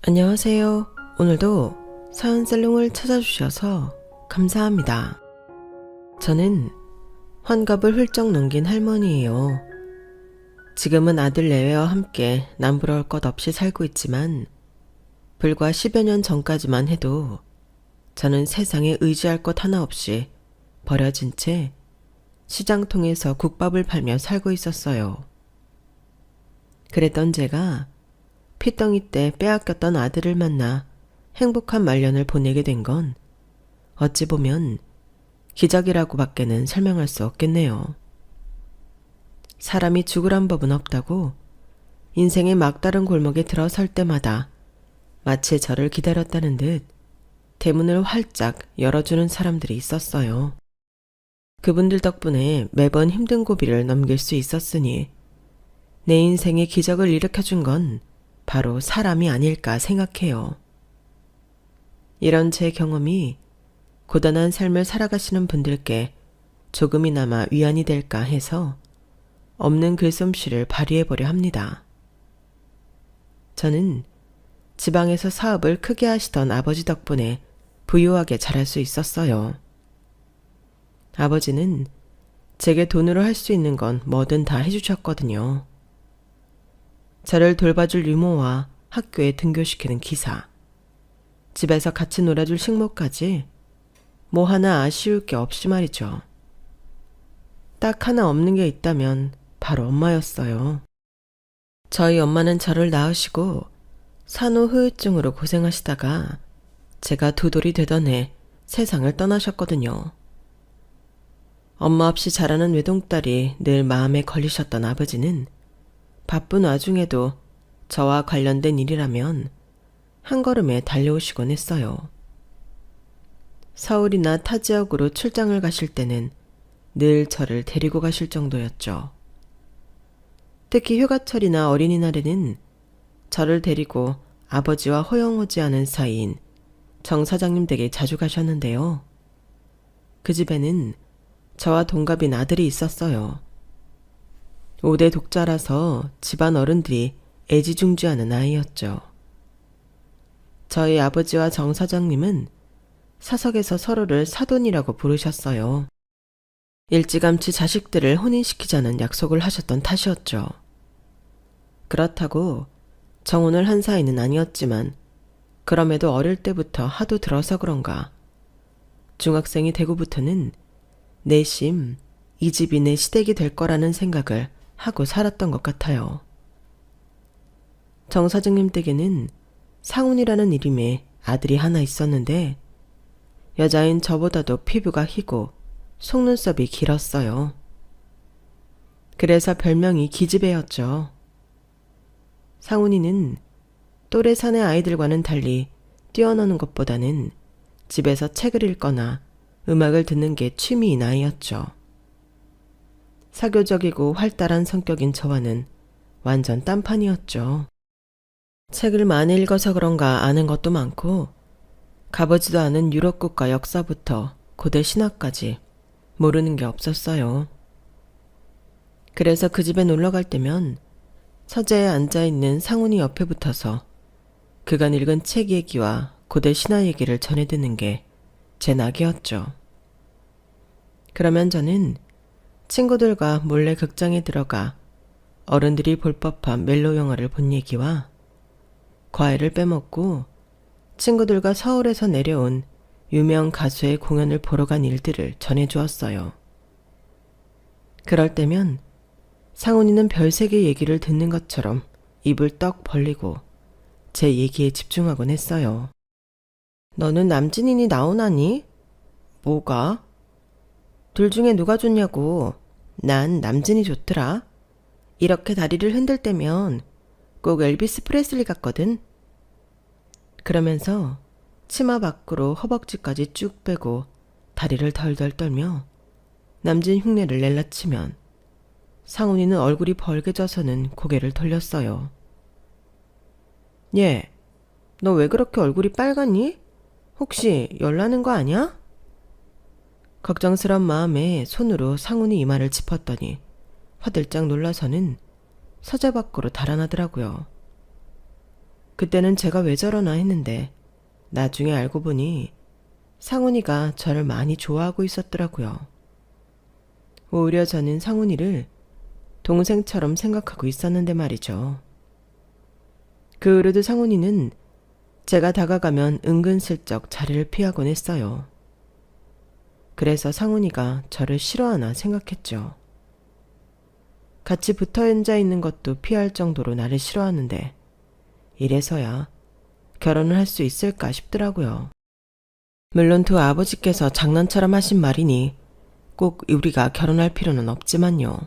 안녕하세요. 오늘도 사연살롱을 찾아주셔서 감사합니다. 저는 환갑을 훌쩍 넘긴 할머니예요. 지금은 아들 내외와 함께 남부러울 것 없이 살고 있지만 불과 10여 년 전까지만 해도 저는 세상에 의지할 것 하나 없이 버려진 채 시장통에서 국밥을 팔며 살고 있었어요. 그랬던 제가 피덩이 때 빼앗겼던 아들을 만나 행복한 말년을 보내게 된 건 어찌 보면 기적이라고 밖에는 설명할 수 없겠네요. 사람이 죽으란 법은 없다고 인생의 막다른 골목에 들어설 때마다 마치 저를 기다렸다는 듯 대문을 활짝 열어주는 사람들이 있었어요. 그분들 덕분에 매번 힘든 고비를 넘길 수 있었으니 내 인생에 기적을 일으켜준 건 바로 사람이 아닐까 생각해요. 이런 제 경험이 고단한 삶을 살아가시는 분들께 조금이나마 위안이 될까 해서 없는 글솜씨를 발휘해보려 합니다. 저는 지방에서 사업을 크게 하시던 아버지 덕분에 부유하게 자랄 수 있었어요. 아버지는 제게 돈으로 할 수 있는 건 뭐든 다 해주셨거든요. 저를 돌봐줄 유모와 학교에 등교시키는 기사, 집에서 같이 놀아줄 식모까지 뭐 하나 아쉬울 게 없이 말이죠. 딱 하나 없는 게 있다면 바로 엄마였어요. 저희 엄마는 저를 낳으시고 산후후유증으로 고생하시다가 제가 두 돌이 되던 해 세상을 떠나셨거든요. 엄마 없이 자라는 외동딸이 늘 마음에 걸리셨던 아버지는 바쁜 와중에도 저와 관련된 일이라면 한 걸음에 달려오시곤 했어요. 서울이나 타 지역으로 출장을 가실 때는 늘 저를 데리고 가실 정도였죠. 특히 휴가철이나 어린이날에는 저를 데리고 아버지와 허영호지 않은 사이인 정 사장님 댁에 자주 가셨는데요. 그 집에는 저와 동갑인 아들이 있었어요. 5대 독자라서 집안 어른들이 애지중지하는 아이였죠. 저희 아버지와 정 사장님은 사석에서 서로를 사돈이라고 부르셨어요. 일찌감치 자식들을 혼인시키자는 약속을 하셨던 탓이었죠. 그렇다고 정혼을 한 사이는 아니었지만 그럼에도 어릴 때부터 하도 들어서 그런가 중학생이 되고부터는 내심 이 집이 내 시댁이 될 거라는 생각을 하고 살았던 것 같아요. 정 사장님 댁에는 상훈이라는 이름의 아들이 하나 있었는데 여자인 저보다도 피부가 희고 속눈썹이 길었어요. 그래서 별명이 기집애였죠. 상훈이는 또래 사내 아이들과는 달리 뛰어노는 것보다는 집에서 책을 읽거나 음악을 듣는 게 취미인 아이였죠. 사교적이고 활달한 성격인 저와는 완전 딴판이었죠. 책을 많이 읽어서 그런가 아는 것도 많고 가보지도 않은 유럽 국가 역사부터 고대 신화까지 모르는 게 없었어요. 그래서 그 집에 놀러 갈 때면 서재에 앉아있는 상훈이 옆에 붙어서 그간 읽은 책 얘기와 고대 신화 얘기를 전해 듣는 게 제 낙이었죠. 그러면 저는 친구들과 몰래 극장에 들어가 어른들이 볼 법한 멜로 영화를 본 얘기와 과일을 빼먹고 친구들과 서울에서 내려온 유명 가수의 공연을 보러 간 일들을 전해주었어요. 그럴 때면 상훈이는 별세계 얘기를 듣는 것처럼 입을 떡 벌리고 제 얘기에 집중하곤 했어요. 너는 남진인이 나오나니? 뭐가? 둘 중에 누가 좋냐고. 난 남진이 좋더라. 이렇게 다리를 흔들 때면 꼭 엘비스 프레슬리 같거든. 그러면서 치마 밖으로 허벅지까지 쭉 빼고 다리를 덜덜 떨며 남진 흉내를 낼라치면 상훈이는 얼굴이 벌개져서는 고개를 돌렸어요. 얘, 너 왜 그렇게 얼굴이 빨갛니? 혹시 열나는 거 아니야? 걱정스런 마음에 손으로 상훈이 이마를 짚었더니 화들짝 놀라서는 서재 밖으로 달아나더라고요. 그때는 제가 왜 저러나 했는데 나중에 알고 보니 상훈이가 저를 많이 좋아하고 있었더라고요. 오히려 저는 상훈이를 동생처럼 생각하고 있었는데 말이죠. 그 후로도 상훈이는 제가 다가가면 은근슬쩍 자리를 피하곤 했어요. 그래서 상훈이가 저를 싫어하나 생각했죠. 같이 붙어 앉아 있는 것도 피할 정도로 나를 싫어하는데 이래서야 결혼을 할 수 있을까 싶더라고요. 물론 두 아버지께서 장난처럼 하신 말이니 꼭 우리가 결혼할 필요는 없지만요.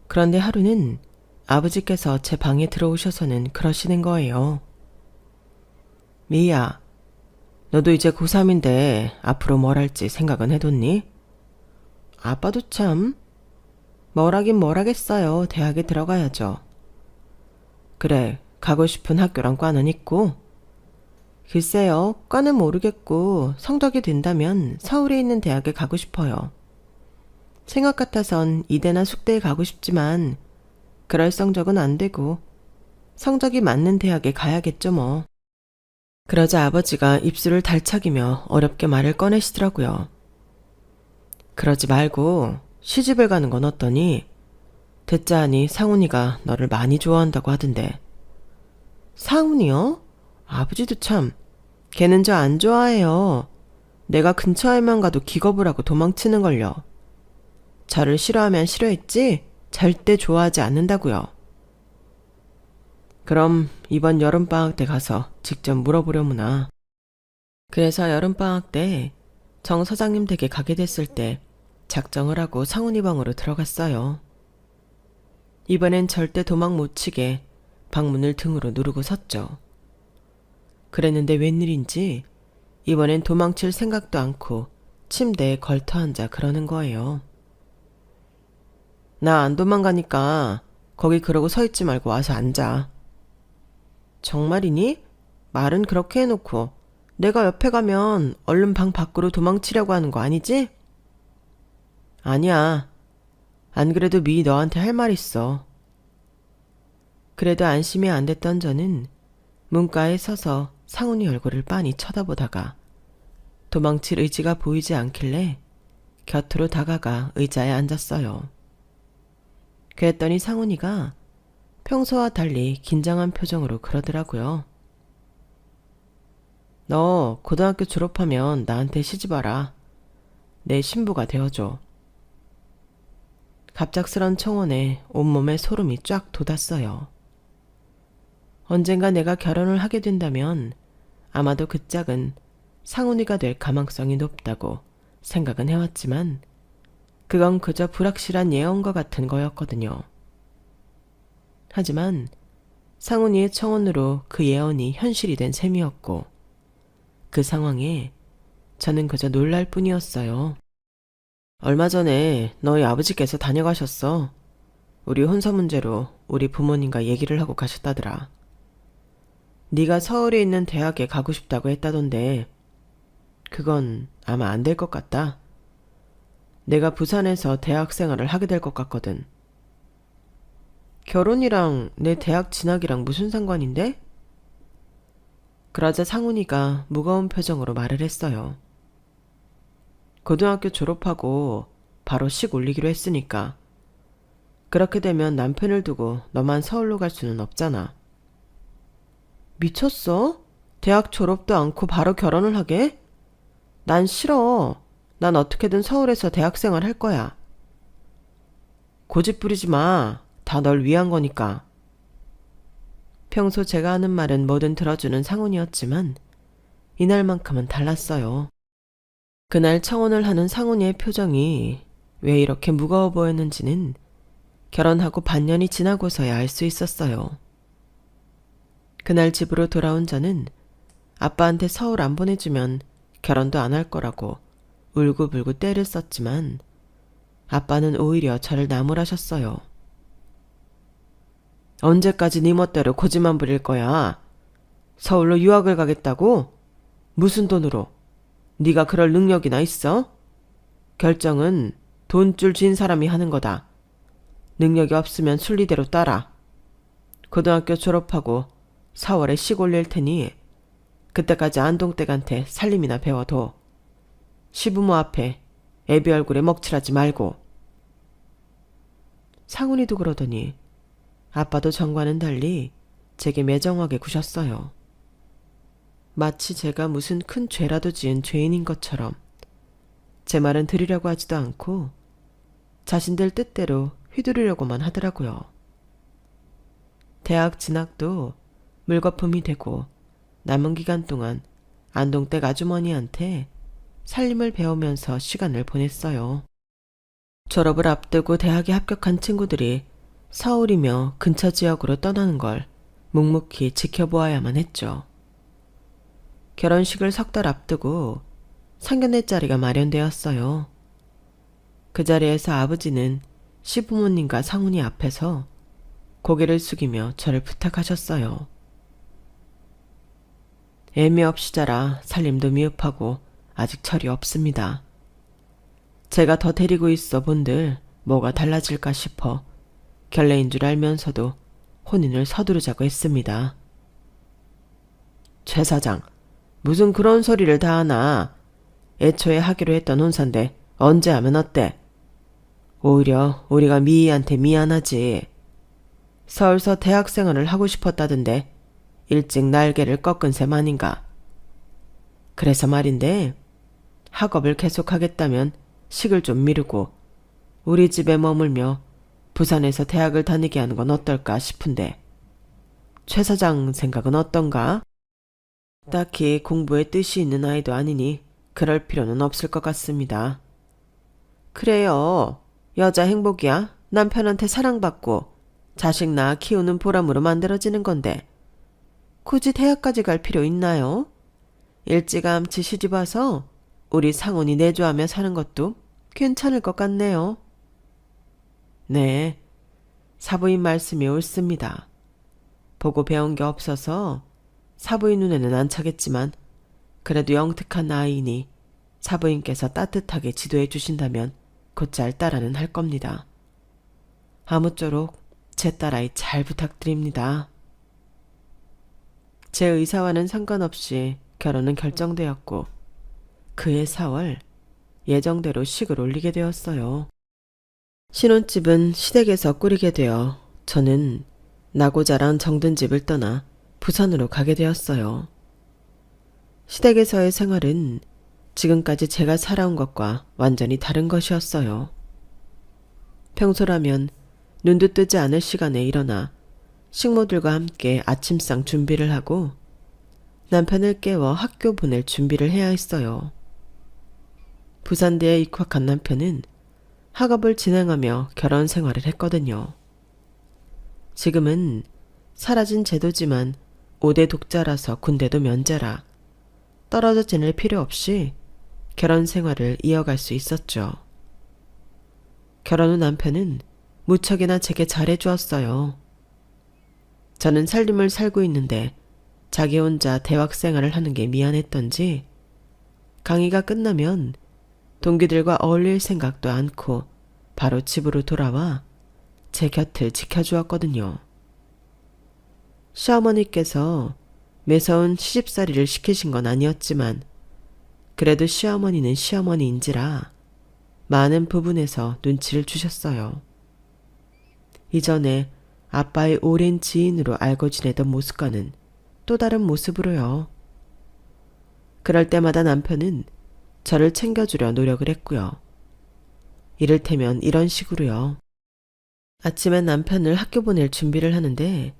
그런데 하루는 아버지께서 제 방에 들어오셔서는 그러시는 거예요. 미희야, 너도 이제 고3인데 앞으로 뭘 할지 생각은 해뒀니? 아빠도 참, 뭘 하긴 뭘 하겠어요. 대학에 들어가야죠. 그래, 가고 싶은 학교랑 과는 있고? 글쎄요, 과는 모르겠고 성적이 된다면 서울에 있는 대학에 가고 싶어요. 생각 같아선 이대나 숙대에 가고 싶지만 그럴 성적은 안 되고 성적이 맞는 대학에 가야겠죠 뭐. 그러자 아버지가 입술을 달착이며 어렵게 말을 꺼내시더라고요. 그러지 말고 시집을 가는 건 어떠니? 듣자 하니 상훈이가 너를 많이 좋아한다고 하던데. 상훈이요? 아버지도 참, 걔는 저 안 좋아해요. 내가 근처에만 가도 기겁을 하고 도망치는걸요. 저를 싫어하면 싫어했지 절대 좋아하지 않는다고요. 그럼 이번 여름방학 때 가서 직접 물어보려무나. 그래서 여름방학 때 정 사장님 댁에 가게 됐을 때 작정을 하고 상훈이 방으로 들어갔어요. 이번엔 절대 도망 못 치게 방문을 등으로 누르고 섰죠. 그랬는데 웬일인지 이번엔 도망칠 생각도 않고 침대에 걸터 앉아 그러는 거예요. 나 안 도망가니까 거기 그러고 서 있지 말고 와서 앉아. 정말이니? 말은 그렇게 해놓고 내가 옆에 가면 얼른 방 밖으로 도망치려고 하는 거 아니지? 아니야. 안 그래도 미희 너한테 할 말 있어. 그래도 안심이 안 됐던 저는 문가에 서서 상훈이 얼굴을 빤히 쳐다보다가 도망칠 의지가 보이지 않길래 곁으로 다가가 의자에 앉았어요. 그랬더니 상훈이가 평소와 달리 긴장한 표정으로 그러더라고요. 너 고등학교 졸업하면 나한테 시집와라. 내 신부가 되어줘. 갑작스런 청혼에 온몸에 소름이 쫙 돋았어요. 언젠가 내가 결혼을 하게 된다면 아마도 그 짝은 상훈이가 될 가망성이 높다고 생각은 해왔지만 그건 그저 불확실한 예언과 같은 거였거든요. 하지만 상훈이의 청혼으로 그 예언이 현실이 된 셈이었고 그 상황에 저는 그저 놀랄 뿐이었어요. 얼마 전에 너희 아버지께서 다녀가셨어. 우리 혼서 문제로 우리 부모님과 얘기를 하고 가셨다더라. 네가 서울에 있는 대학에 가고 싶다고 했다던데 그건 아마 안 될 것 같다. 내가 부산에서 대학 생활을 하게 될 것 같거든. 결혼이랑 내 대학 진학이랑 무슨 상관인데? 그러자 상훈이가 무거운 표정으로 말을 했어요. 고등학교 졸업하고 바로 식 올리기로 했으니까. 그렇게 되면 남편을 두고 너만 서울로 갈 수는 없잖아. 미쳤어? 대학 졸업도 않고 바로 결혼을 하게? 난 싫어. 난 어떻게든 서울에서 대학생활 할 거야. 고집 부리지 마. 다 널 위한 거니까. 평소 제가 하는 말은 뭐든 들어주는 상훈이었지만 이날만큼은 달랐어요. 그날 청혼을 하는 상훈이의 표정이 왜 이렇게 무거워 보였는지는 결혼하고 반년이 지나고서야 알 수 있었어요. 그날 집으로 돌아온 저는 아빠한테 서울 안 보내주면 결혼도 안 할 거라고 울고불고 떼를 썼지만 아빠는 오히려 저를 나무라셨어요. 언제까지 네 멋대로 고집만 부릴 거야? 서울로 유학을 가겠다고? 무슨 돈으로? 네가 그럴 능력이나 있어? 결정은 돈줄 쥔 사람이 하는 거다. 능력이 없으면 순리대로 따라. 고등학교 졸업하고 4월에 식 올릴 테니 그때까지 안동댁한테 살림이나 배워둬. 시부모 앞에 애비 얼굴에 먹칠하지 말고. 상훈이도 그러더니 아빠도 전과는 달리 제게 매정하게 구셨어요. 마치 제가 무슨 큰 죄라도 지은 죄인인 것처럼 제 말은 들으려고 하지도 않고 자신들 뜻대로 휘두르려고만 하더라고요. 대학 진학도 물거품이 되고 남은 기간 동안 안동댁 아주머니한테 살림을 배우면서 시간을 보냈어요. 졸업을 앞두고 대학에 합격한 친구들이 서울이며 근처 지역으로 떠나는 걸 묵묵히 지켜보아야만 했죠. 결혼식을 3달 앞두고 상견례 자리가 마련되었어요. 그 자리에서 아버지는 시부모님과 상훈이 앞에서 고개를 숙이며 저를 부탁하셨어요. 애미 없이 자라 살림도 미흡하고 아직 철이 없습니다. 제가 더 데리고 있어 본들 뭐가 달라질까 싶어 결례인 줄 알면서도 혼인을 서두르자고 했습니다. 최 사장, 무슨 그런 소리를 다 하나. 애초에 하기로 했던 혼사인데 언제 하면 어때? 오히려 우리가 미희한테 미안하지. 서울서 대학생활을 하고 싶었다던데 일찍 날개를 꺾은 셈 아닌가. 그래서 말인데 학업을 계속하겠다면 식을 좀 미루고 우리 집에 머물며 부산에서 대학을 다니게 하는 건 어떨까 싶은데 최 사장 생각은 어떤가? 딱히 공부에 뜻이 있는 아이도 아니니 그럴 필요는 없을 것 같습니다. 그래요. 여자 행복이야. 남편한테 사랑받고 자식 낳아 키우는 보람으로 만들어지는 건데 굳이 대학까지 갈 필요 있나요? 일찌감치 시집와서 우리 상훈이 내조하며 사는 것도 괜찮을 것 같네요. 네, 사부인 말씀이 옳습니다. 보고 배운 게 없어서 사부인 눈에는 안 차겠지만 그래도 영특한 아이니 사부인께서 따뜻하게 지도해 주신다면 곧잘 따라는 할 겁니다. 아무쪼록 제 딸아이 잘 부탁드립니다. 제 의사와는 상관없이 결혼은 결정되었고 그해 4월 예정대로 식을 올리게 되었어요. 신혼집은 시댁에서 꾸리게 되어 저는 나고 자란 정든 집을 떠나 부산으로 가게 되었어요. 시댁에서의 생활은 지금까지 제가 살아온 것과 완전히 다른 것이었어요. 평소라면 눈도 뜨지 않을 시간에 일어나 식모들과 함께 아침상 준비를 하고 남편을 깨워 학교 보낼 준비를 해야 했어요. 부산대에 입학한 남편은 학업을 진행하며 결혼 생활을 했거든요. 지금은 사라진 제도지만 5대 독자라서 군대도 면제라 떨어져 지낼 필요 없이 결혼 생활을 이어갈 수 있었죠. 결혼 후 남편은 무척이나 제게 잘해주었어요. 저는 살림을 살고 있는데 자기 혼자 대학 생활을 하는 게 미안했던지 강의가 끝나면 동기들과 어울릴 생각도 않고 바로 집으로 돌아와 제 곁을 지켜주었거든요. 시어머니께서 매서운 시집살이를 시키신 건 아니었지만 그래도 시어머니는 시어머니인지라 많은 부분에서 눈치를 주셨어요. 이전에 아빠의 오랜 지인으로 알고 지내던 모습과는 또 다른 모습으로요. 그럴 때마다 남편은 저를 챙겨주려 노력을 했고요. 이를테면 이런 식으로요. 아침에 남편을 학교 보낼 준비를 하는데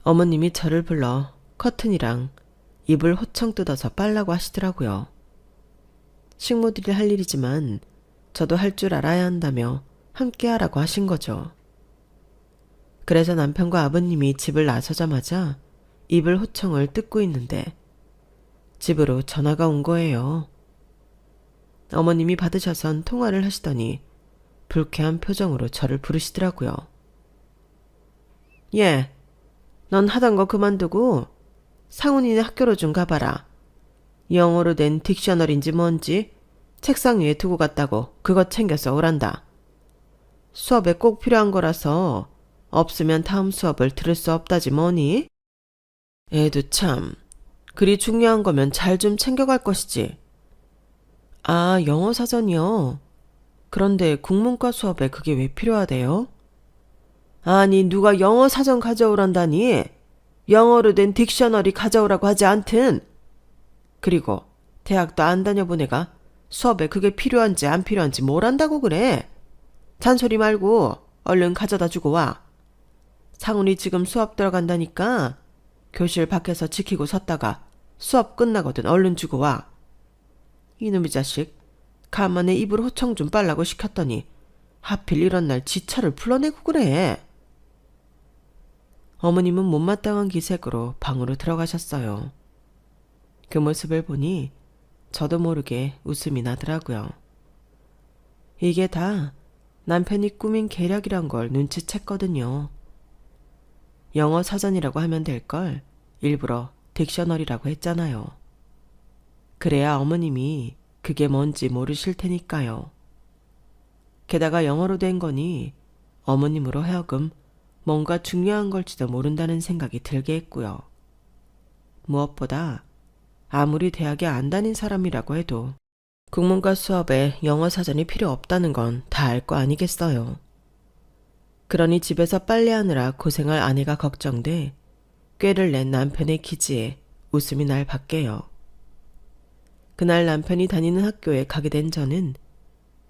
어머님이 저를 불러 커튼이랑 이불 호청 뜯어서 빨라고 하시더라고요. 식모들이 할 일이지만 저도 할 줄 알아야 한다며 함께 하라고 하신 거죠. 그래서 남편과 아버님이 집을 나서자마자 이불 호청을 뜯고 있는데 집으로 전화가 온 거예요. 어머님이 받으셔선 통화를 하시더니 불쾌한 표정으로 저를 부르시더라고요. 예, 넌 하던 거 그만두고 상훈이네 학교로 좀 가봐라. 영어로 된 딕셔너리인지 뭔지 책상 위에 두고 갔다고 그것 챙겨서 오란다. 수업에 꼭 필요한 거라서 없으면 다음 수업을 들을 수 없다지 뭐니? 애도 참, 그리 중요한 거면 잘 좀 챙겨갈 것이지. 아, 영어 사전이요? 그런데 국문과 수업에 그게 왜 필요하대요? 아니, 누가 영어 사전 가져오란다니? 영어로 된 딕셔너리 가져오라고 하지 않든. 그리고 대학도 안 다녀본 애가 수업에 그게 필요한지 안 필요한지 뭘 안다고 그래? 잔소리 말고 얼른 가져다 주고 와. 상훈이 지금 수업 들어간다니까 교실 밖에서 지키고 섰다가 수업 끝나거든 얼른 주고 와. 이놈의 자식, 간만에 입을 호청 좀 빨라고 시켰더니 하필 이런 날 지차를 불러내고 그래. 어머님은 못마땅한 기색으로 방으로 들어가셨어요. 그 모습을 보니 저도 모르게 웃음이 나더라고요. 이게 다 남편이 꾸민 계략이란 걸 눈치챘거든요. 영어 사전이라고 하면 될 걸 일부러 딕셔너리라고 했잖아요. 그래야 어머님이 그게 뭔지 모르실 테니까요. 게다가 영어로 된 거니 어머님으로 하여금 뭔가 중요한 걸지도 모른다는 생각이 들게 했고요. 무엇보다 아무리 대학에 안 다닌 사람이라고 해도 국문과 수업에 영어 사전이 필요 없다는 건 다 알 거 아니겠어요. 그러니 집에서 빨래하느라 고생할 아내가 걱정돼 꾀를 낸 남편의 기지에 웃음이 날 밖에요. 그날 남편이 다니는 학교에 가게 된 저는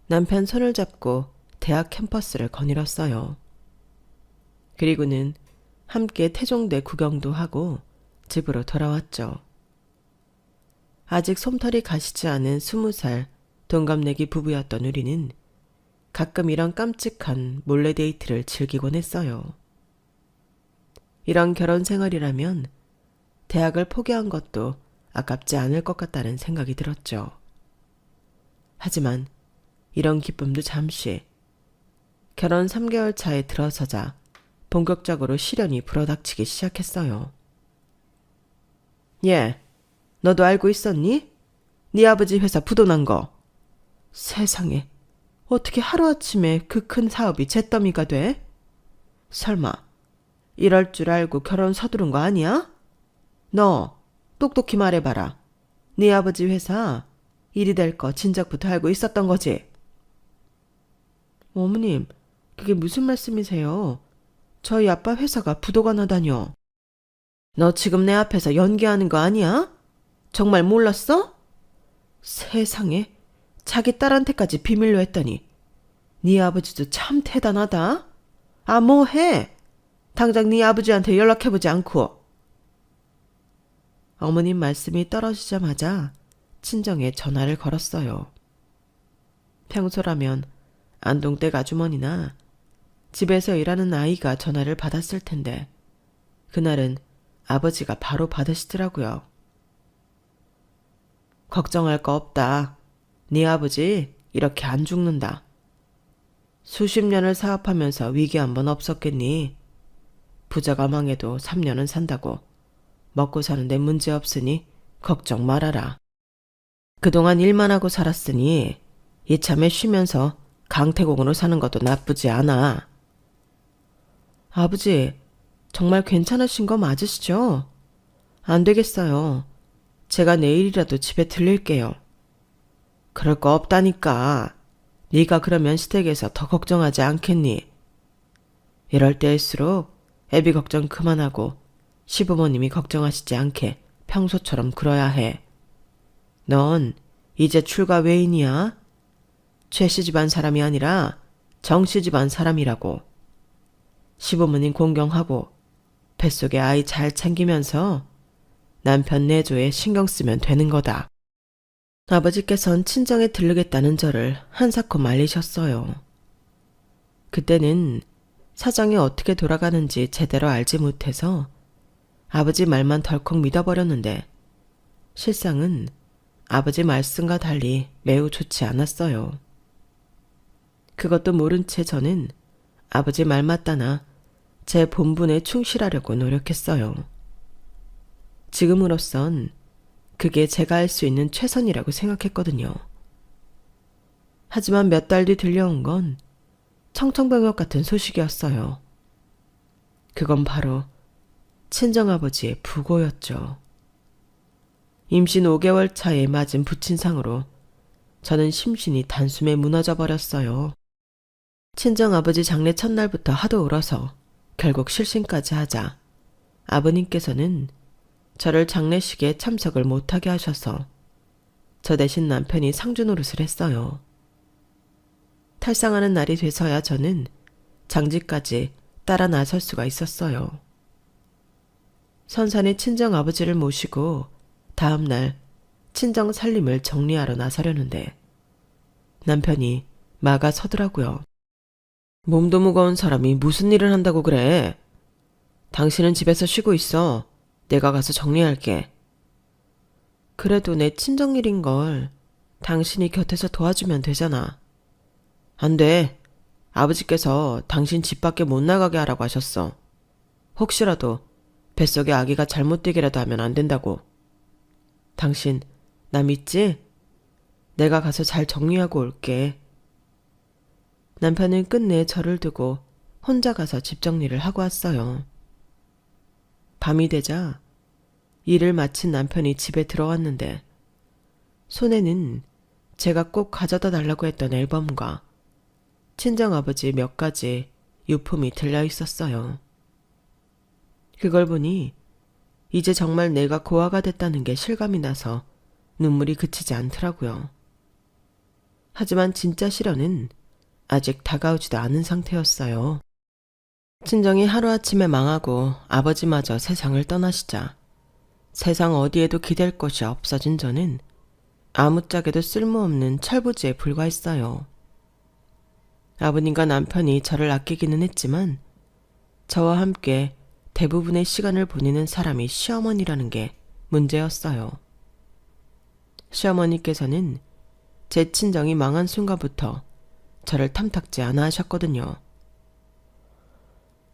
남편 손을 잡고 대학 캠퍼스를 거닐었어요. 그리고는 함께 태종대 구경도 하고 집으로 돌아왔죠. 아직 솜털이 가시지 않은 20살 동갑내기 부부였던 우리는 가끔 이런 깜찍한 몰래 데이트를 즐기곤 했어요. 이런 결혼 생활이라면 대학을 포기한 것도 아깝지 않을 것 같다는 생각이 들었죠. 하지만 이런 기쁨도 잠시, 결혼 3개월 차에 들어서자 본격적으로 시련이 불어닥치기 시작했어요. 예, 너도 알고 있었니? 네 아버지 회사 부도난 거. 세상에, 어떻게 하루아침에 그 큰 사업이 잿더미가 돼? 설마 이럴 줄 알고 결혼 서두른 거 아니야? 너 똑똑히 말해봐라. 네 아버지 회사 일이 될 거 진작부터 알고 있었던 거지? 어머님, 그게 무슨 말씀이세요? 저희 아빠 회사가 부도가 나다뇨. 너 지금 내 앞에서 연기하는 거 아니야? 정말 몰랐어? 세상에, 자기 딸한테까지 비밀로 했더니 네 아버지도 참 대단하다. 아, 뭐해? 당장 네 아버지한테 연락해보지 않고. 어머님 말씀이 떨어지자마자 친정에 전화를 걸었어요. 평소라면 안동댁 아주머니나 집에서 일하는 아이가 전화를 받았을 텐데 그날은 아버지가 바로 받으시더라고요. 걱정할 거 없다. 네 아버지 이렇게 안 죽는다. 수십 년을 사업하면서 위기 한 번 없었겠니? 부자가 망해도 3년은 산다고. 먹고 사는데 문제 없으니 걱정 말아라. 그동안 일만 하고 살았으니 이참에 쉬면서 강태공으로 사는 것도 나쁘지 않아. 아버지, 정말 괜찮으신 거 맞으시죠? 안 되겠어요. 제가 내일이라도 집에 들릴게요. 그럴 거 없다니까. 네가 그러면 시댁에서 더 걱정하지 않겠니? 이럴 때일수록 애비 걱정 그만하고 시부모님이 걱정하시지 않게 평소처럼 굴어야 해. 넌 이제 출가 외인이야. 최씨 집안 사람이 아니라 정씨 집안 사람이라고. 시부모님 공경하고 뱃속에 아이 잘 챙기면서 남편 내조에 신경 쓰면 되는 거다. 아버지께선 친정에 들르겠다는 저를 한사코 말리셨어요. 그때는 사정이 어떻게 돌아가는지 제대로 알지 못해서 아버지 말만 덜컥 믿어버렸는데 실상은 아버지 말씀과 달리 매우 좋지 않았어요. 그것도 모른 채 저는 아버지 말 맞다나 제 본분에 충실하려고 노력했어요. 지금으로선 그게 제가 할 수 있는 최선이라고 생각했거든요. 하지만 몇 달 뒤 들려온 건 청천벽력 같은 소식이었어요. 그건 바로 친정아버지의 부고였죠. 임신 5개월 차에 맞은 부친상으로 저는 심신이 단숨에 무너져 버렸어요. 친정아버지 장례 첫날부터 하도 울어서 결국 실신까지 하자 아버님께서는 저를 장례식에 참석을 못하게 하셔서 저 대신 남편이 상주 노릇을 했어요. 탈상하는 날이 돼서야 저는 장지까지 따라 나설 수가 있었어요. 선산의 친정아버지를 모시고 다음날 친정 살림을 정리하러 나서려는데 남편이 막아 서더라고요. 몸도 무거운 사람이 무슨 일을 한다고 그래? 당신은 집에서 쉬고 있어. 내가 가서 정리할게. 그래도 내 친정일인걸. 당신이 곁에서 도와주면 되잖아. 안 돼. 아버지께서 당신 집 밖에 못 나가게 하라고 하셨어. 혹시라도 뱃속에 아기가 잘못 되기라도 하면 안 된다고. 당신 나 믿지? 내가 가서 잘 정리하고 올게. 남편은 끝내 저를 두고 혼자 가서 집 정리를 하고 왔어요. 밤이 되자 일을 마친 남편이 집에 들어왔는데 손에는 제가 꼭 가져다 달라고 했던 앨범과 친정아버지 몇 가지 유품이 들려 있었어요. 그걸 보니 이제 정말 내가 고아가 됐다는 게 실감이 나서 눈물이 그치지 않더라고요. 하지만 진짜 시련은 아직 다가오지도 않은 상태였어요. 친정이 하루아침에 망하고 아버지마저 세상을 떠나시자 세상 어디에도 기댈 곳이 없어진 저는 아무짝에도 쓸모없는 철부지에 불과했어요. 아버님과 남편이 저를 아끼기는 했지만 저와 함께 대부분의 시간을 보내는 사람이 시어머니라는 게 문제였어요. 시어머니께서는 제 친정이 망한 순간부터 저를 탐탁지 않아 하셨거든요.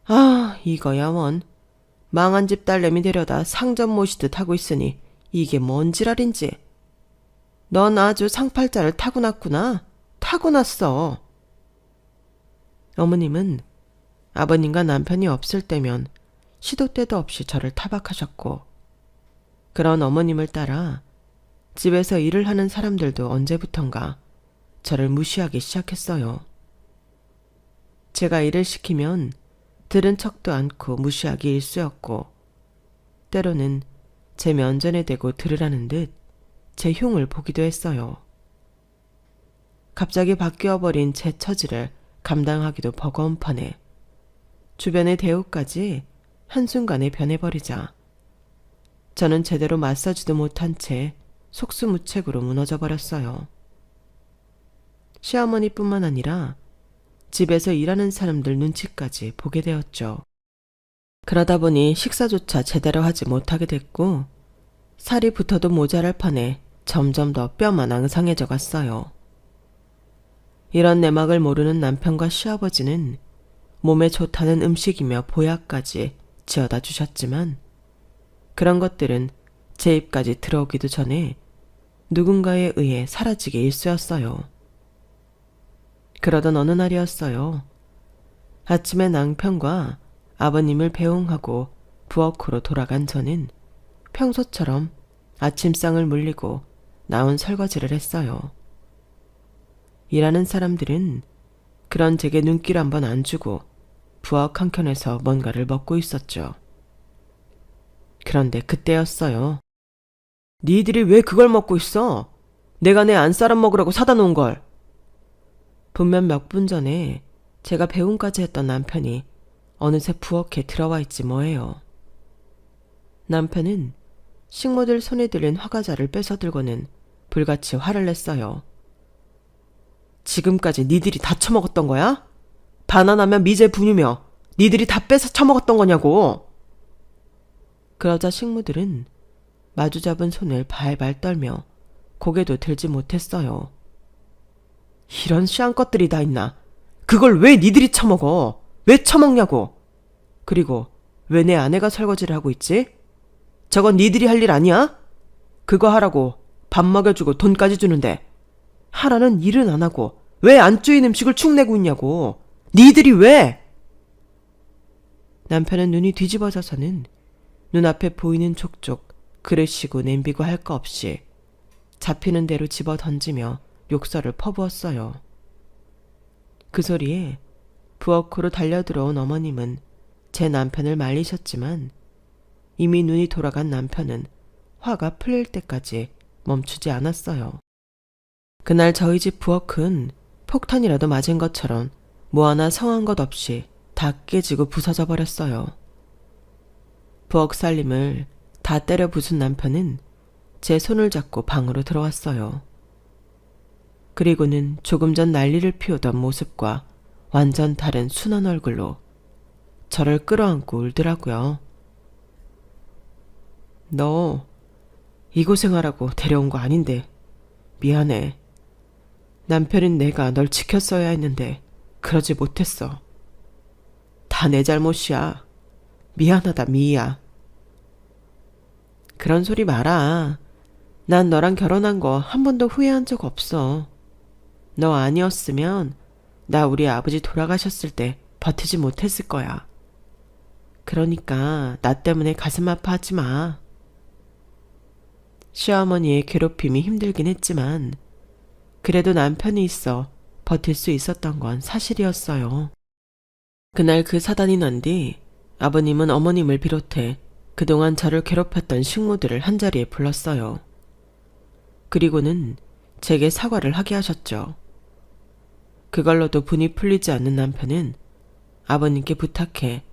아, 이거야 원. 망한 집 딸내미 데려다 상점 모시듯 하고 있으니 이게 뭔 지랄인지. 넌 아주 상팔자를 타고났구나. 타고났어. 어머님은 아버님과 남편이 없을 때면 시도 때도 없이 저를 타박하셨고 그런 어머님을 따라 집에서 일을 하는 사람들도 언제부턴가 저를 무시하기 시작했어요. 제가 일을 시키면 들은 척도 않고 무시하기 일쑤였고 때로는 제 면전에 대고 들으라는 듯 제 흉을 보기도 했어요. 갑자기 바뀌어버린 제 처지를 감당하기도 버거운 판에 주변의 대우까지 한순간에 변해버리자 저는 제대로 맞서지도 못한 채 속수무책으로 무너져 버렸어요. 시어머니뿐만 아니라 집에서 일하는 사람들 눈치까지 보게 되었죠. 그러다 보니 식사조차 제대로 하지 못하게 됐고 살이 붙어도 모자랄 판에 점점 더 뼈만 앙상해져 갔어요. 이런 내막을 모르는 남편과 시아버지는 몸에 좋다는 음식이며 보약까지 지어다 주셨지만 그런 것들은 제 입까지 들어오기도 전에 누군가에 의해 사라지게 일쑤였어요. 그러던 어느 날이었어요. 아침에 남편과 아버님을 배웅하고 부엌으로 돌아간 저는 평소처럼 아침상을 물리고 나온 설거지를 했어요. 일하는 사람들은 그런 제게 눈길 한번 안 주고 부엌 한켠에서 뭔가를 먹고 있었죠. 그런데 그때였어요. 니들이 왜 그걸 먹고 있어? 내가 내 안사람 먹으라고 사다 놓은 걸. 분명 몇 분 전에 제가 배웅까지 했던 남편이 어느새 부엌에 들어와 있지 뭐예요. 남편은 식모들 손에 들린 화과자를 뺏어들고는 불같이 화를 냈어요. 지금까지 니들이 다 처먹었던 거야? 바나나면 미제 분유며 니들이 다 뺏어 처먹었던 거냐고. 그러자 식모들은 마주잡은 손을 발발 떨며 고개도 들지 못했어요. 이런 씨한 것들이 다 있나. 그걸 왜 니들이 처먹어? 왜 처먹냐고. 그리고 왜 내 아내가 설거지를 하고 있지? 저건 니들이 할 일 아니야? 그거 하라고 밥 먹여주고 돈까지 주는데 하라는 일은 안 하고 왜 안 쪼인 음식을 축 내고 있냐고. 니들이 왜? 남편은 눈이 뒤집어져서는 눈앞에 보이는 족족 그릇이고 냄비고 할 거 없이 잡히는 대로 집어 던지며 욕설을 퍼부었어요. 그 소리에 부엌으로 달려들어온 어머님은 제 남편을 말리셨지만 이미 눈이 돌아간 남편은 화가 풀릴 때까지 멈추지 않았어요. 그날 저희 집 부엌은 폭탄이라도 맞은 것처럼 뭐 하나 성한 것 없이 다 깨지고 부서져 버렸어요. 부엌 살림을 다 때려 부순 남편은 제 손을 잡고 방으로 들어왔어요. 그리고는 조금 전 난리를 피우던 모습과 완전 다른 순한 얼굴로 저를 끌어안고 울더라고요. 너 이 고생하라고 데려온 거 아닌데 미안해. 남편인 내가 널 지켰어야 했는데 그러지 못했어. 다 내 잘못이야. 미안하다 미희야. 그런 소리 마라. 난 너랑 결혼한 거 한 번도 후회한 적 없어. 너 아니었으면 나 우리 아버지 돌아가셨을 때 버티지 못했을 거야. 그러니까 나 때문에 가슴 아파하지 마. 시어머니의 괴롭힘이 힘들긴 했지만 그래도 남편이 있어 버틸 수 있었던 건 사실이었어요. 그날 그 사단이 난 뒤 아버님은 어머님을 비롯해 그동안 저를 괴롭혔던 식모들을 한자리에 불렀어요. 그리고는 제게 사과를 하게 하셨죠. 그걸로도 분이 풀리지 않는 남편은 아버님께 부탁해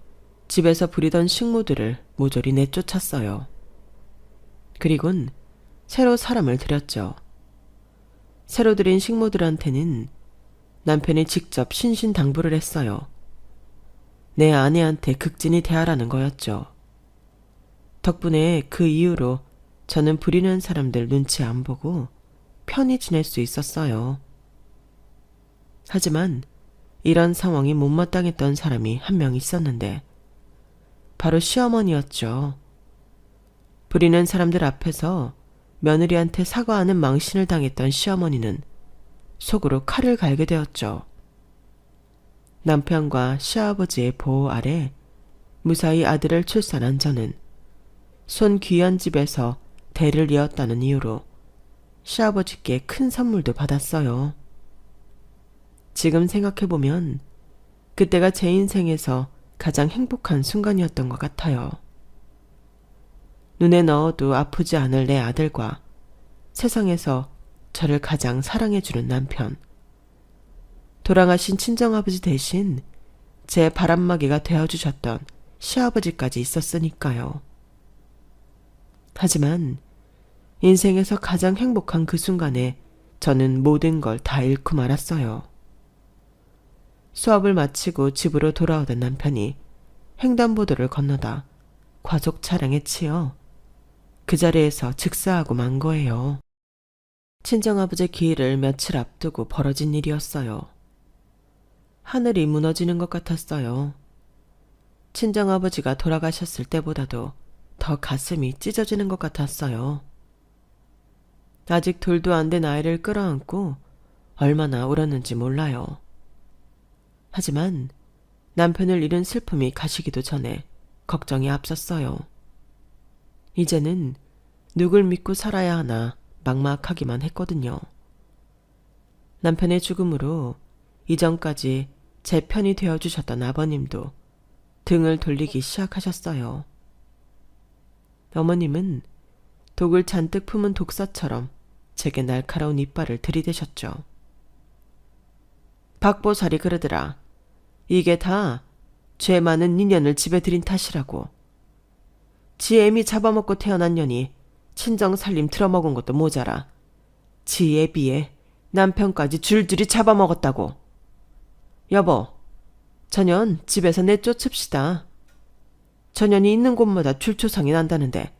집에서 부리던 식모들을 모조리 내쫓았어요. 그리곤 새로 사람을 들였죠. 새로 들인 식모들한테는 남편이 직접 신신당부를 했어요. 내 아내한테 극진히 대하라는 거였죠. 덕분에 그 이후로 저는 부리는 사람들 눈치 안 보고 편히 지낼 수 있었어요. 하지만 이런 상황이 못마땅했던 사람이 한 명 있었는데 바로 시어머니였죠. 부리는 사람들 앞에서 며느리한테 사과하는 망신을 당했던 시어머니는 속으로 칼을 갈게 되었죠. 남편과 시아버지의 보호 아래 무사히 아들을 출산한 저는 손 귀한 집에서 대를 이었다는 이유로 시아버지께 큰 선물도 받았어요. 지금 생각해보면 그때가 제 인생에서 가장 행복한 순간이었던 것 같아요. 눈에 넣어도 아프지 않을 내 아들과 세상에서 저를 가장 사랑해주는 남편, 돌아가신 친정아버지 대신 제 바람막이가 되어주셨던 시아버지까지 있었으니까요. 하지만 인생에서 가장 행복한 그 순간에 저는 모든 걸 다 잃고 말았어요. 수업을 마치고 집으로 돌아오던 남편이 횡단보도를 건너다 과속 차량에 치여 그 자리에서 즉사하고 만 거예요. 친정아버지 기일을 며칠 앞두고 벌어진 일이었어요. 하늘이 무너지는 것 같았어요. 친정아버지가 돌아가셨을 때보다도 더 가슴이 찢어지는 것 같았어요. 아직 돌도 안 된 아이를 끌어안고 얼마나 울었는지 몰라요. 하지만 남편을 잃은 슬픔이 가시기도 전에 걱정이 앞섰어요. 이제는 누굴 믿고 살아야 하나 막막하기만 했거든요. 남편의 죽음으로 이전까지 제 편이 되어주셨던 아버님도 등을 돌리기 시작하셨어요. 어머님은 독을 잔뜩 품은 독사처럼 제게 날카로운 이빨을 들이대셨죠. 박보살이 그러더라. 이게 다 죄 많은 인연을 집에 들인 탓이라고. 지 애미 잡아먹고 태어난 년이 친정 살림 틀어먹은 것도 모자라 지 애비에 남편까지 줄줄이 잡아먹었다고. 여보, 저년 집에서 내쫓읍시다. 저년이 있는 곳마다 줄초상이 난다는데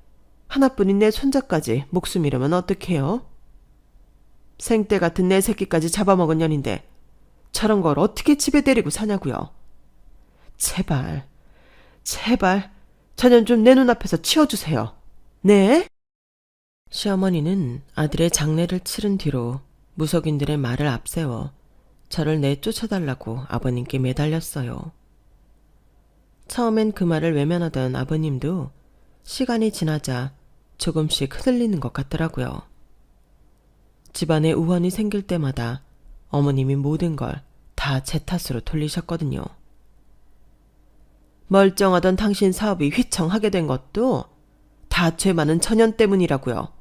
하나뿐인 내 손자까지 목숨 잃으면 어떡해요? 생떼 같은 내 새끼까지 잡아먹은 년인데 저런 걸 어떻게 집에 데리고 사냐고요. 제발, 제발 저년 좀 내 눈앞에서 치워주세요. 네? 시어머니는 아들의 장례를 치른 뒤로 무속인들의 말을 앞세워 저를 내쫓아달라고 아버님께 매달렸어요. 처음엔 그 말을 외면하던 아버님도 시간이 지나자 조금씩 흔들리는 것 같더라고요. 집안에 우환이 생길 때마다 어머님이 모든 걸 다 제 탓으로 돌리셨거든요. 멀쩡하던 당신 사업이 휘청하게 된 것도 다 죄 많은 천연 때문이라고요.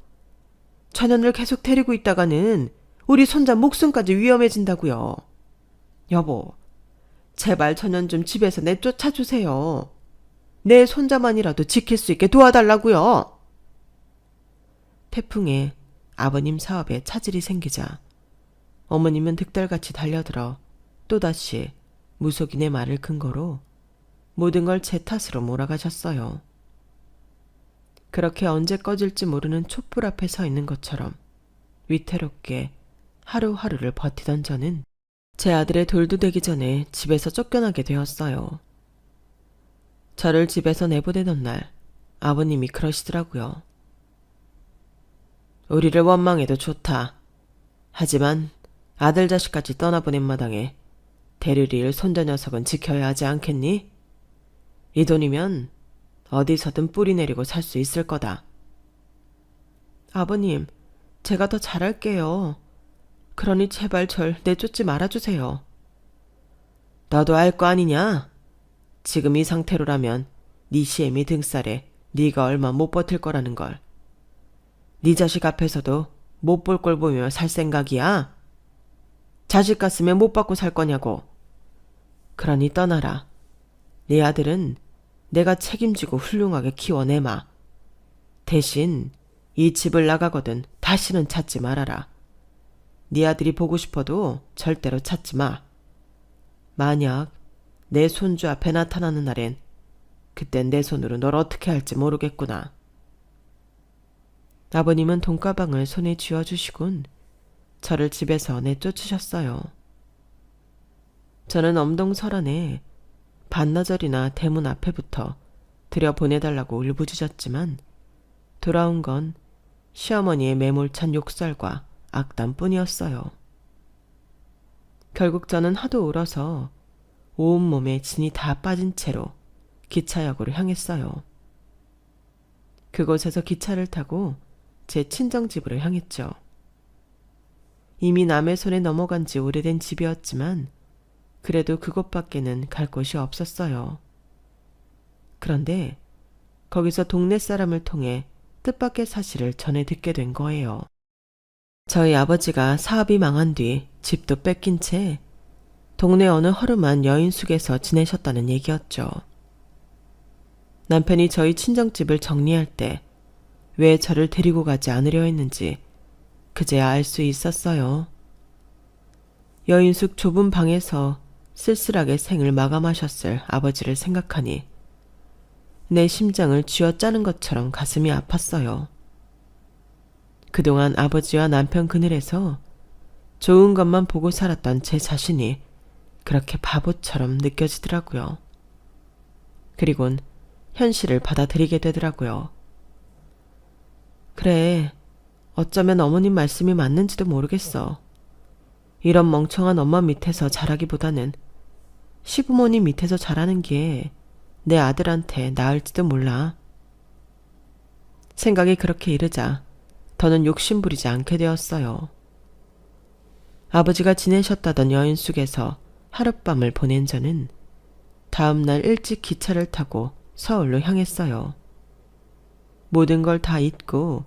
천연을 계속 데리고 있다가는 우리 손자 목숨까지 위험해진다고요. 여보, 제발 천연 좀 집에서 내쫓아주세요. 내 손자만이라도 지킬 수 있게 도와달라고요. 태풍에 아버님 사업에 차질이 생기자 어머님은 득달같이 달려들어 또다시 무속인의 말을 근거로 모든 걸 제 탓으로 몰아가셨어요. 그렇게 언제 꺼질지 모르는 촛불 앞에 서 있는 것처럼 위태롭게 하루하루를 버티던 저는 제 아들의 돌도 되기 전에 집에서 쫓겨나게 되었어요. 저를 집에서 내보내던 날 아버님이 그러시더라고요. 우리를 원망해도 좋다. 하지만 아들 자식까지 떠나보낸 마당에 대리를 손자 녀석은 지켜야 하지 않겠니? 이 돈이면 어디서든 뿌리 내리고 살 수 있을 거다. 아버님, 제가 더 잘할게요. 그러니 제발 절 내쫓지 말아주세요. 너도 알 거 아니냐? 지금 이 상태로라면 네 시애미 등살에 네가 얼마 못 버틸 거라는 걸. 네 자식 앞에서도 못 볼 걸 보며 살 생각이야? 자식 같으면 못 받고 살 거냐고. 그러니 떠나라. 네 아들은 내가 책임지고 훌륭하게 키워내마. 대신 이 집을 나가거든 다시는 찾지 말아라. 네 아들이 보고 싶어도 절대로 찾지 마. 만약 내 손주 앞에 나타나는 날엔 그땐 내 손으로 널 어떻게 할지 모르겠구나. 아버님은 돈가방을 손에 쥐어주시곤 저를 집에서 내쫓으셨어요. 저는 엄동설안에 반나절이나 대문 앞에부터 들여보내달라고 울부짖었지만 돌아온 건 시어머니의 매몰찬 욕설과 악담뿐이었어요. 결국 저는 하도 울어서 온몸에 진이 다 빠진 채로 기차역으로 향했어요. 그곳에서 기차를 타고 제 친정집으로 향했죠. 이미 남의 손에 넘어간 지 오래된 집이었지만 그래도 그곳밖에는 갈 곳이 없었어요. 그런데 거기서 동네 사람을 통해 뜻밖의 사실을 전해 듣게 된 거예요. 저희 아버지가 사업이 망한 뒤 집도 뺏긴 채 동네 어느 허름한 여인숙에서 지내셨다는 얘기였죠. 남편이 저희 친정집을 정리할 때 왜 저를 데리고 가지 않으려 했는지 그제야 알 수 있었어요. 여인숙 좁은 방에서 쓸쓸하게 생을 마감하셨을 아버지를 생각하니 내 심장을 쥐어짜는 것처럼 가슴이 아팠어요. 그동안 아버지와 남편 그늘에서 좋은 것만 보고 살았던 제 자신이 그렇게 바보처럼 느껴지더라고요. 그리곤 현실을 받아들이게 되더라고요. 그래, 어쩌면 어머님 말씀이 맞는지도 모르겠어. 이런 멍청한 엄마 밑에서 자라기보다는 시부모님 밑에서 자라는 게 내 아들한테 나을지도 몰라. 생각이 그렇게 이르자 더는 욕심부리지 않게 되었어요. 아버지가 지내셨다던 여인숙에서 하룻밤을 보낸 저는 다음 날 일찍 기차를 타고 서울로 향했어요. 모든 걸 다 잊고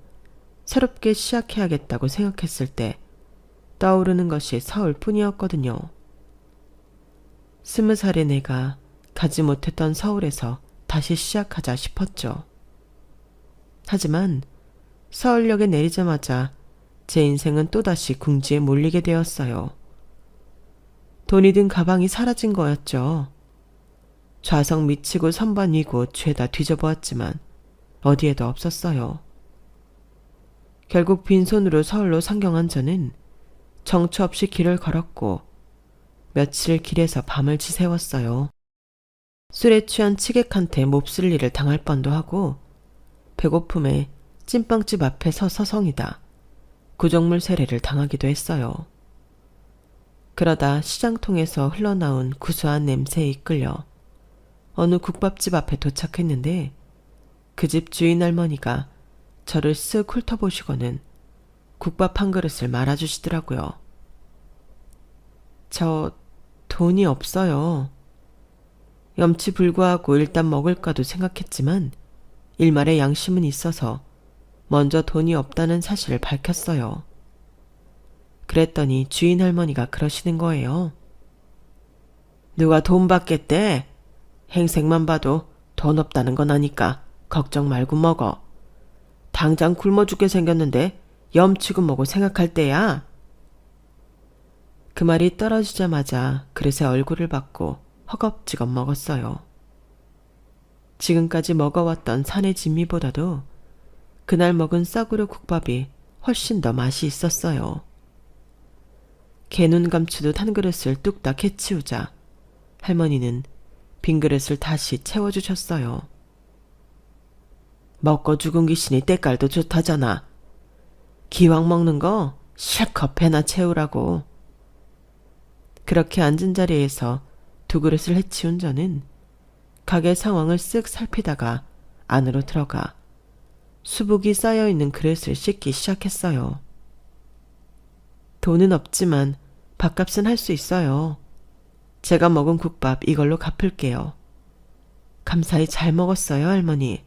새롭게 시작해야겠다고 생각했을 때 떠오르는 것이 서울뿐이었거든요. 20살의 내가 가지 못했던 서울에서 다시 시작하자 싶었죠. 하지만 서울역에 내리자마자 제 인생은 또다시 궁지에 몰리게 되었어요. 돈이 든 가방이 사라진 거였죠. 좌석 미치고 선반 위고 죄다 뒤져보았지만 어디에도 없었어요. 결국 빈손으로 서울로 상경한 저는 정처 없이 길을 걸었고 며칠 길에서 밤을 지새웠어요. 술에 취한 치객한테 몹쓸 일을 당할 뻔도 하고 배고픔에 찐빵집 앞에 서성이다 구정물 세례를 당하기도 했어요. 그러다 시장통에서 흘러나온 구수한 냄새에 이끌려 어느 국밥집 앞에 도착했는데 그 집 주인 할머니가 저를 쓱 훑어보시고는 국밥 한 그릇을 말아주시더라고요. 저 돈이 없어요. 염치 불구하고 일단 먹을까도 생각했지만 일말의 양심은 있어서 먼저 돈이 없다는 사실을 밝혔어요. 그랬더니 주인 할머니가 그러시는 거예요. 누가 돈 받겠대? 행색만 봐도 돈 없다는 건 아니까 걱정 말고 먹어. 당장 굶어 죽게 생겼는데 염치고 뭐고 생각할 때야. 그 말이 떨어지자마자 그릇에 얼굴을 받고 허겁지겁 먹었어요. 지금까지 먹어왔던 산의 진미보다도 그날 먹은 싸구려 국밥이 훨씬 더 맛이 있었어요. 개눈 감추듯 한 그릇을 뚝딱 해치우자 할머니는 빈 그릇을 다시 채워주셨어요. 먹고 죽은 귀신이 때깔도 좋다잖아. 기왕 먹는 거 실컷 배나 채우라고. 그렇게 앉은 자리에서 두 그릇을 해치운 저는 가게 상황을 쓱 살피다가 안으로 들어가 수북이 쌓여있는 그릇을 씻기 시작했어요. 돈은 없지만 밥값은 할 수 있어요. 제가 먹은 국밥 이걸로 갚을게요. 감사히 잘 먹었어요, 할머니.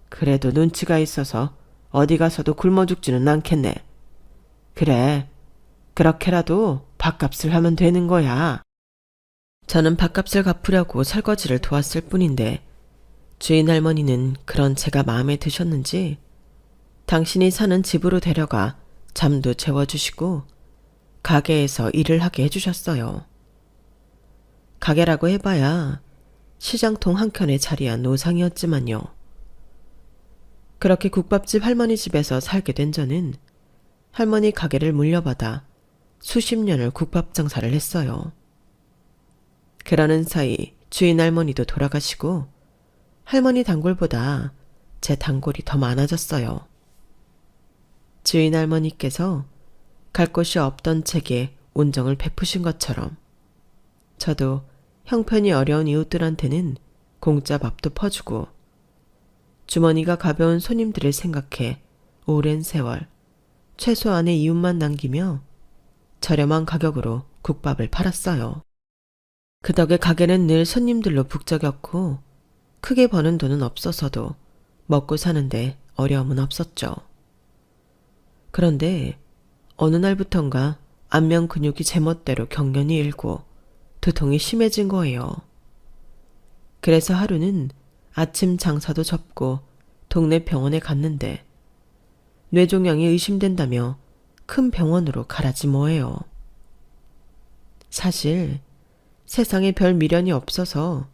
그래도 눈치가 있어서 어디 가서도 굶어 죽지는 않겠네. 그래, 그렇게라도 밥값을 하면 되는 거야. 저는 밥값을 갚으려고 설거지를 도왔을 뿐인데 주인 할머니는 그런 제가 마음에 드셨는지 당신이 사는 집으로 데려가 잠도 재워주시고 가게에서 일을 하게 해주셨어요. 가게라고 해봐야 시장통 한켠에 자리한 노상이었지만요. 그렇게 국밥집 할머니 집에서 살게 된 저는 할머니 가게를 물려받아 수십 년을 국밥 장사를 했어요. 그러는 사이 주인 할머니도 돌아가시고 할머니 단골보다 제 단골이 더 많아졌어요. 주인 할머니께서 갈 곳이 없던 제게 온정을 베푸신 것처럼 저도 형편이 어려운 이웃들한테는 공짜 밥도 퍼주고 주머니가 가벼운 손님들을 생각해 오랜 세월 최소한의 이웃만 남기며 저렴한 가격으로 국밥을 팔았어요. 그 덕에 가게는 늘 손님들로 북적였고 크게 버는 돈은 없어서도 먹고 사는데 어려움은 없었죠. 그런데 어느 날부턴가 안면 근육이 제멋대로 경련이 일고 두통이 심해진 거예요. 그래서 하루는 아침 장사도 접고 동네 병원에 갔는데 뇌종양이 의심된다며 큰 병원으로 가라지 뭐예요. 사실 세상에 별 미련이 없어서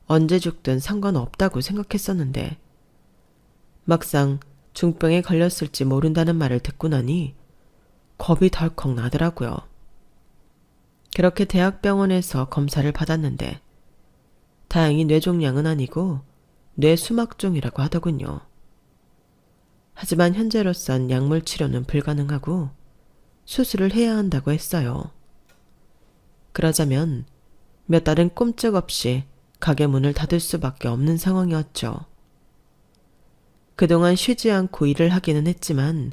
언제 죽든 상관없다고 생각했었는데 막상 중병에 걸렸을지 모른다는 말을 듣고 나니 겁이 덜컥 나더라고요. 그렇게 대학병원에서 검사를 받았는데 다행히 뇌종양은 아니고 뇌수막종이라고 하더군요. 하지만 현재로선 약물 치료는 불가능하고 수술을 해야 한다고 했어요. 그러자면 몇 달은 꼼짝없이 가게 문을 닫을 수밖에 없는 상황이었죠. 그동안 쉬지 않고 일을 하기는 했지만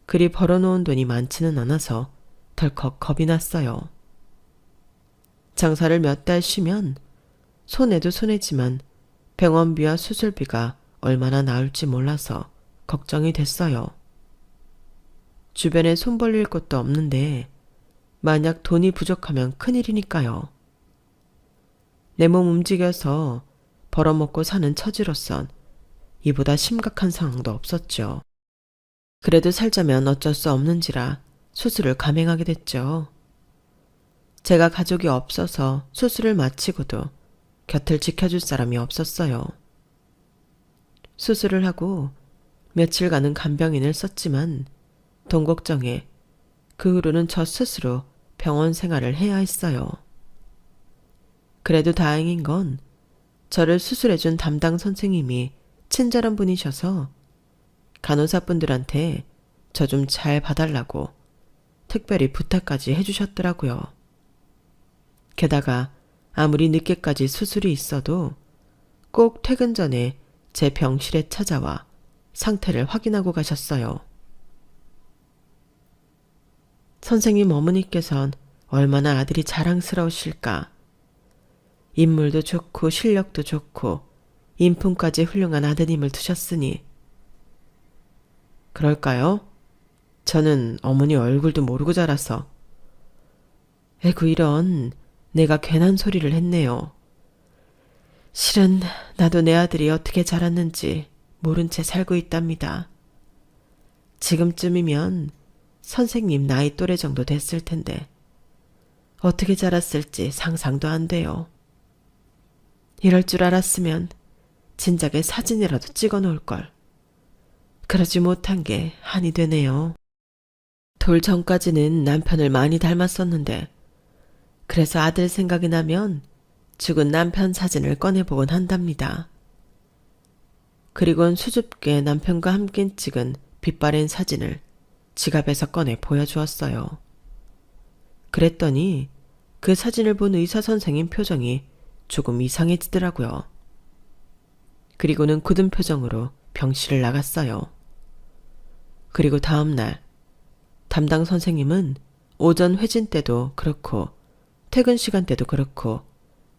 그리 벌어놓은 돈이 많지는 않아서 덜컥 겁이 났어요. 장사를 몇 달 쉬면 손해도 손해지만 병원비와 수술비가 얼마나 나올지 몰라서 걱정이 됐어요. 주변에 손 벌릴 곳도 없는데 만약 돈이 부족하면 큰일이니까요. 내 몸 움직여서 벌어먹고 사는 처지로선 이보다 심각한 상황도 없었죠. 그래도 살자면 어쩔 수 없는지라 수술을 감행하게 됐죠. 제가 가족이 없어서 수술을 마치고도 곁을 지켜줄 사람이 없었어요. 수술을 하고 며칠간은 간병인을 썼지만 돈 걱정에 그 후로는 저 스스로 병원 생활을 해야 했어요. 그래도 다행인 건 저를 수술해준 담당 선생님이 친절한 분이셔서 간호사분들한테 저 좀 잘 봐달라고 특별히 부탁까지 해주셨더라고요. 게다가 아무리 늦게까지 수술이 있어도 꼭 퇴근 전에 제 병실에 찾아와 상태를 확인하고 가셨어요. 선생님 어머니께선 얼마나 아들이 자랑스러우실까. 인물도 좋고 실력도 좋고 인품까지 훌륭한 아드님을 두셨으니. 그럴까요? 저는 어머니 얼굴도 모르고 자라서. 에구 이런, 내가 괜한 소리를 했네요. 실은 나도 내 아들이 어떻게 자랐는지 모른 채 살고 있답니다. 지금쯤이면 선생님 나이 또래 정도 됐을 텐데 어떻게 자랐을지 상상도 안 돼요. 이럴 줄 알았으면 진작에 사진이라도 찍어 놓을 걸. 그러지 못한 게 한이 되네요. 돌 전까지는 남편을 많이 닮았었는데 그래서 아들 생각이 나면 죽은 남편 사진을 꺼내보곤 한답니다. 그리곤 수줍게 남편과 함께 찍은 빛바랜 사진을 지갑에서 꺼내 보여주었어요. 그랬더니 그 사진을 본 의사 선생님 표정이 조금 이상해지더라고요. 그리고는 굳은 표정으로 병실을 나갔어요. 그리고 다음 날 담당 선생님은 오전 회진 때도 그렇고 퇴근 시간 때도 그렇고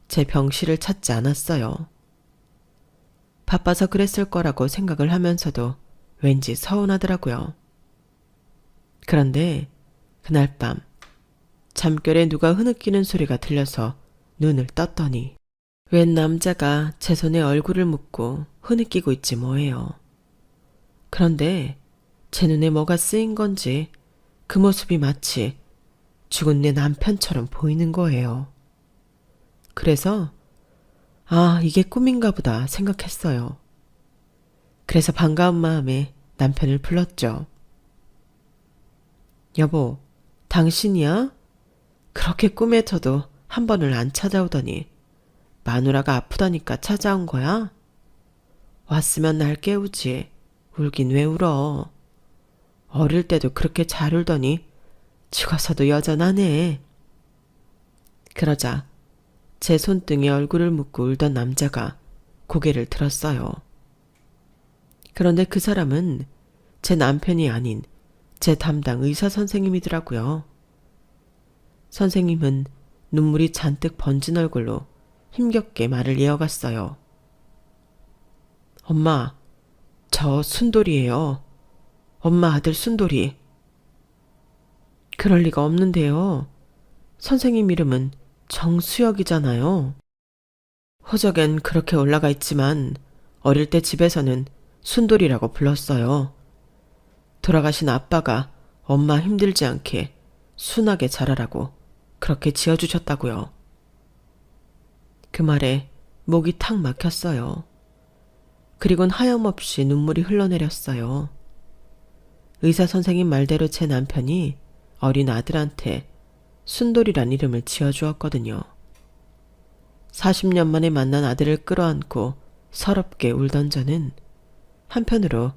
제 병실을 찾지 않았어요. 바빠서 그랬을 거라고 생각을 하면서도 왠지 서운하더라고요. 그런데 그날 밤 잠결에 누가 흐느끼는 소리가 들려서 눈을 떴더니 웬 남자가 제 손에 얼굴을 묻고 흐느끼고 있지 뭐예요. 그런데 제 눈에 뭐가 쓰인 건지 그 모습이 마치 죽은 내 남편처럼 보이는 거예요. 그래서 아, 이게 꿈인가 보다 생각했어요. 그래서 반가운 마음에 남편을 불렀죠. 여보, 당신이야? 그렇게 꿈에서도 한 번을 안 찾아오더니 마누라가 아프다니까 찾아온 거야? 왔으면 날 깨우지. 울긴 왜 울어. 어릴 때도 그렇게 잘 울더니 죽어서도 여전하네. 그러자 제 손등에 얼굴을 묻고 울던 남자가 고개를 들었어요. 그런데 그 사람은 제 남편이 아닌 제 담당 의사 선생님이더라고요. 선생님은 눈물이 잔뜩 번진 얼굴로 힘겹게 말을 이어갔어요. 엄마, 저 순돌이에요. 엄마 아들 순돌이. 그럴 리가 없는데요. 선생님 이름은 정수혁이잖아요. 호적엔 그렇게 올라가 있지만 어릴 때 집에서는 순돌이라고 불렀어요. 돌아가신 아빠가 엄마 힘들지 않게 순하게 자라라고 그렇게 지어주셨다고요. 그 말에 목이 탁 막혔어요. 그리곤 하염없이 눈물이 흘러내렸어요. 의사 선생님 말대로 제 남편이 어린 아들한테 순돌이란 이름을 지어주었거든요. 40년 만에 만난 아들을 끌어안고 서럽게 울던 저는 한편으로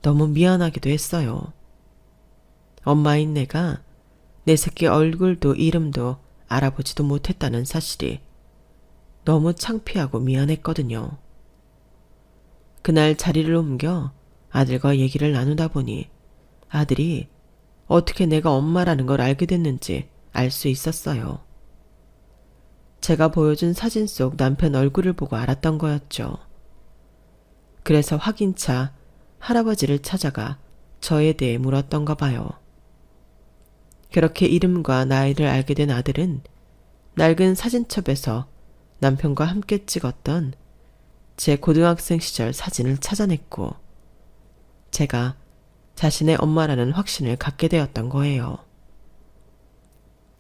너무 미안하기도 했어요. 엄마인 내가 내 새끼 얼굴도 이름도 알아보지도 못했다는 사실이 너무 창피하고 미안했거든요. 그날 자리를 옮겨 아들과 얘기를 나누다 보니 아들이 어떻게 내가 엄마라는 걸 알게 됐는지 알 수 있었어요. 제가 보여준 사진 속 남편 얼굴을 보고 알았던 거였죠. 그래서 확인차 할아버지를 찾아가 저에 대해 물었던가 봐요. 그렇게 이름과 나이를 알게 된 아들은 낡은 사진첩에서 남편과 함께 찍었던 제 고등학생 시절 사진을 찾아냈고 제가 자신의 엄마라는 확신을 갖게 되었던 거예요.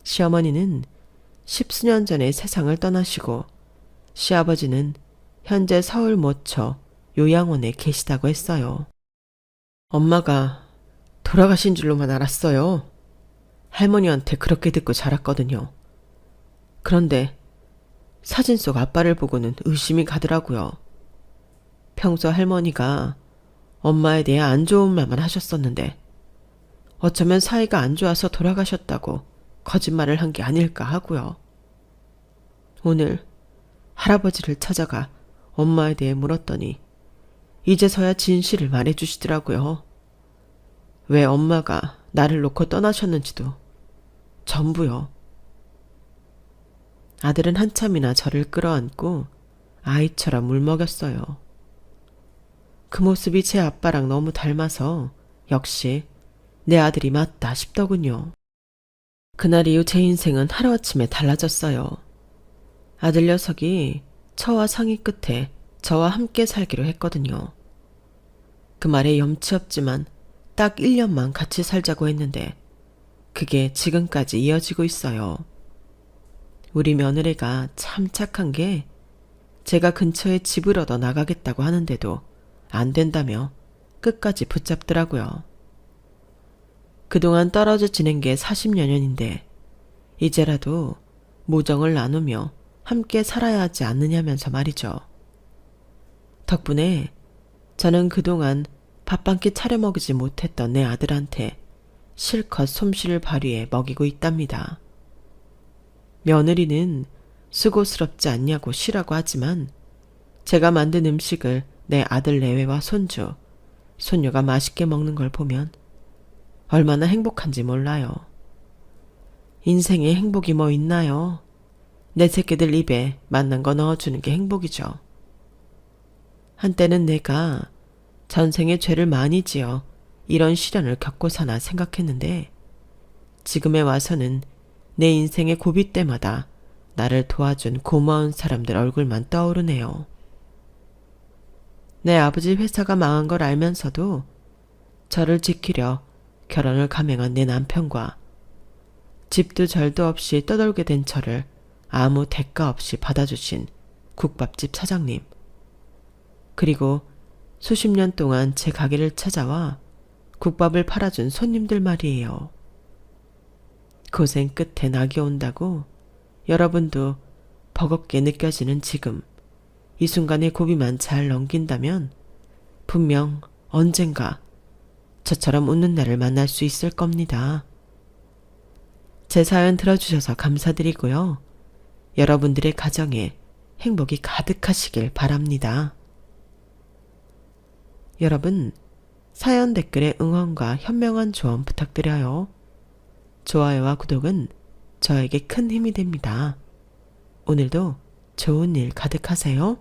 시어머니는 10수년 전에 세상을 떠나시고 시아버지는 현재 서울 모처 요양원에 계시다고 했어요. 엄마가 돌아가신 줄로만 알았어요. 할머니한테 그렇게 듣고 자랐거든요. 그런데 사진 속 아빠를 보고는 의심이 가더라고요. 평소 할머니가 엄마에 대해 안 좋은 말만 하셨었는데 어쩌면 사이가 안 좋아서 돌아가셨다고 거짓말을 한 게 아닐까 하고요. 오늘 할아버지를 찾아가 엄마에 대해 물었더니 이제서야 진실을 말해주시더라고요. 왜 엄마가 나를 놓고 떠나셨는지도 전부요. 아들은 한참이나 저를 끌어안고 아이처럼 울먹였어요. 그 모습이 제 아빠랑 너무 닮아서 역시 내 아들이 맞다 싶더군요. 그날 이후 제 인생은 하루아침에 달라졌어요. 아들 녀석이 처와 상의 끝에 저와 함께 살기로 했거든요. 그 말에 염치 없지만 딱 1년만 같이 살자고 했는데 그게 지금까지 이어지고 있어요. 우리 며느리가 참 착한 게 제가 근처에 집을 얻어 나가겠다고 하는데도 안 된다며 끝까지 붙잡더라고요. 그동안 떨어져 지낸 게 40여 년인데 이제라도 모정을 나누며 함께 살아야 하지 않느냐면서 말이죠. 덕분에 저는 그동안 밥 한 끼 차려 먹이지 못했던 내 아들한테 실컷 솜씨를 발휘해 먹이고 있답니다. 며느리는 수고스럽지 않냐고 쉬라고 하지만 제가 만든 음식을 내 아들 내외와 손주, 손녀가 맛있게 먹는 걸 보면 얼마나 행복한지 몰라요. 인생에 행복이 뭐 있나요? 내 새끼들 입에 맞는 거 넣어주는 게 행복이죠. 한때는 내가 전생에 죄를 많이 지어 이런 시련을 겪고 사나 생각했는데 지금에 와서는 내 인생의 고비 때마다 나를 도와준 고마운 사람들 얼굴만 떠오르네요. 내 아버지 회사가 망한 걸 알면서도 저를 지키려 결혼을 감행한 내 남편과 집도 절도 없이 떠돌게 된 저를 아무 대가 없이 받아주신 국밥집 사장님, 그리고 수십 년 동안 제 가게를 찾아와 국밥을 팔아준 손님들 말이에요. 고생 끝에 낙이 온다고 여러분도 버겁게 느껴지는 지금, 이 순간의 고비만 잘 넘긴다면 분명 언젠가 저처럼 웃는 날을 만날 수 있을 겁니다. 제 사연 들어주셔서 감사드리고요. 여러분들의 가정에 행복이 가득하시길 바랍니다. 여러분, 사연 댓글에 응원과 현명한 조언 부탁드려요. 좋아요와 구독은 저에게 큰 힘이 됩니다. 오늘도 좋은 일 가득하세요.